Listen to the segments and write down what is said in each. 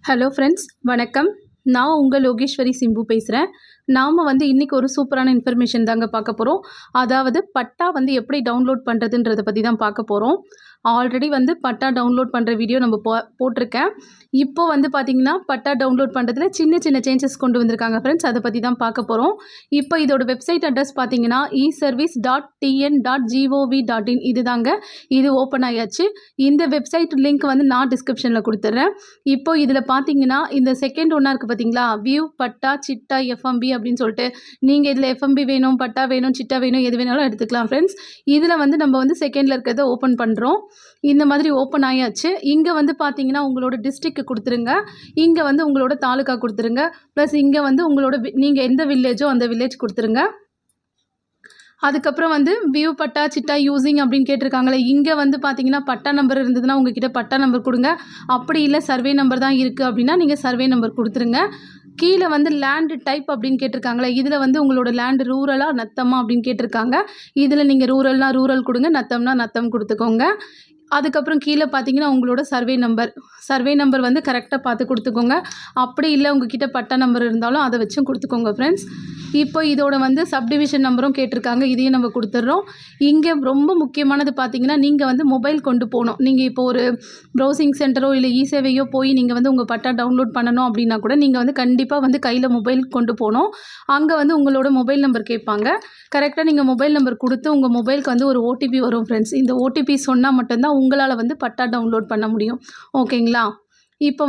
Hello friends, வணக்கம். நான் உங்கள் லோகேஸ்வரி சிம்பு பேசுகிறேன். நாம் இன்றைக்கி ஒரு சூப்பரான இன்ஃபர்மேஷன் தாங்க பார்க்க போகிறோம். அதாவது பட்டா எப்படி டவுன்லோட் பண்ணுறதுன்றதை பற்றி தான் பார்க்க போகிறோம். ஆல்ரெடி பட்டா டவுன்லோட் பண்ணுற வீடியோ நம்ம போட்டிருக்கேன். இப்போ பார்த்திங்கன்னா பட்டா டவுன்லோட் பண்ணுறதுல சின்ன சின்ன சேஞ்சஸ் கொண்டு வந்திருக்காங்க ஃப்ரெண்ட்ஸ். அதை பற்றி தான் பார்க்க போகிறோம். இப்போ இதோட வெப்சைட் அட்ரஸ் பார்த்திங்கன்னா eservice.tn.gov.in இது தாங்க. இது ஓப்பன் ஆயாச்சு. இந்த வெப்சைட் லிங்க் நான் டிஸ்கிரிப்ஷனில் கொடுத்துட்றேன். இப்போ இதில் பார்த்தீங்கன்னா இந்த செகண்ட் ஒன்றா இருக்குது பார்த்தீங்களா, வியூ பட்டா சிட்டா எஃப்எம்பி அப்படின்னு சொல்லிட்டு, நீங்கள் இதில் எஃப்எம்பி வேணும், பட்டா வேணும், சிட்டா வேணும், எது வேணாலும் எடுத்துக்கலாம் ஃப்ரெண்ட்ஸ். இதில் நம்ம செகண்டில் இருக்கிறத ஓப்பன் பண்ணுறோம். இந்த மாதிரி ஓப்பன் ஆயாச்சு. இங்கே பார்த்தீங்கன்னா உங்களோட டிஸ்ட்ரிக்ட் கொடுத்துருங்க. இங்கே உங்களோட தாலுக்கா கொடுத்துருங்க. ப்ளஸ் இங்கே உங்களோட நீங்கள் எந்த வில்லேஜோ அந்த வில்லேஜ் கொடுத்துருங்க. அதுக்கப்புறம் வியூ பட்டா சிட்டா யூஸிங் அப்படின்னு கேட்டிருக்காங்களே, இங்கே பார்த்தீங்கன்னா பட்டா நம்பர் இருந்ததுன்னா உங்ககிட்ட பட்டா நம்பர் கொடுங்க. அப்படி இல்லை சர்வே நம்பர் தான் இருக்குது அப்படின்னா நீங்கள் சர்வே நம்பர் கொடுத்துருங்க. கீழே லேண்டு டைப் அப்படின்னு கேட்டிருக்காங்களே, இதில் உங்களோட லேண்டு ரூரலா நத்தமா அப்படின்னு கேட்டிருக்காங்க. இதில் நீங்கள் ரூரல்னா ரூரல் கொடுங்க, நத்தம்னா நத்தம் கொடுத்துக்கோங்க. அதுக்கப்புறம் கீழே பார்த்தீங்கன்னா உங்களோட சர்வே நம்பர் கரெக்டாக பார்த்து கொடுத்துக்கோங்க. அப்படி இல்லை உங்ககிட்ட பட்டா நம்பர் இருந்தாலும் அதை வச்சும் கொடுத்துக்கோங்க ஃப்ரெண்ட்ஸ். இப்போ இதோட சப்டிவிஷன் நம்பரும் கேட்டிருக்காங்க, இதையும் நம்ம கொடுத்துட்றோம். இங்கே ரொம்ப முக்கியமானது பார்த்தீங்கன்னா நீங்கள் மொபைல் கொண்டு போகணும். நீங்கள் இப்போ ஒரு ப்ரௌசிங் சென்டரோ இல்லை இ-சேவையோ போய் நீங்கள் உங்கள் பட்டா டவுன்லோட் பண்ணணும் அப்படின்னா கூட நீங்கள் கண்டிப்பாக கையில் மொபைல் கொண்டு போகணும். அங்கே உங்களோட மொபைல் நம்பர் கேட்பாங்க. கரெக்டாக நீங்கள் மொபைல் நம்பர் கொடுத்து உங்கள் மொபைலுக்கு ஒரு ஓடிபி வரும் ஃப்ரெண்ட்ஸ். இந்த ஓடிபி சொன்னால் மட்டும்தான் உங்களால் பட்டா டவுன்லோட் பண்ண முடியும். ஓகேங்களா? இப்போ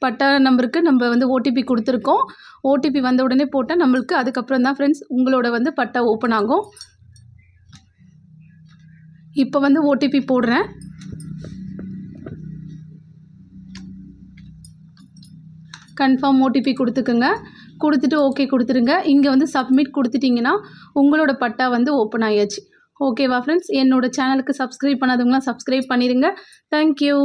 பட்டா நம்பருக்கு நம்ம ஓடிபி கொடுத்துருக்கோம். ஓடிபி வந்த உடனே போட்டால் நம்மளுக்கு அதுக்கப்புறம் தான் ஃப்ரெண்ட்ஸ் உங்களோட பட்டா ஓப்பன் ஆகும். இப்போ ஓடிபி போடுறேன். கன்ஃபார்ம் ஓடிபி கொடுத்துக்குங்க. கொடுத்துட்டு ஓகே கொடுத்துருங்க. இங்கே சப்மிட் கொடுத்துட்டிங்கன்னா உங்களோட பட்டா ஓப்பன் ஆயாச்சு. ஓகேவா ஃப்ரெண்ட்ஸ்? என்னோட சேனலுக்கு சப்ஸ்கிரைப் பண்ணாதவங்களாம் சப்ஸ்கிரைப் பண்ணிடுங்க. தேங்க்யூ.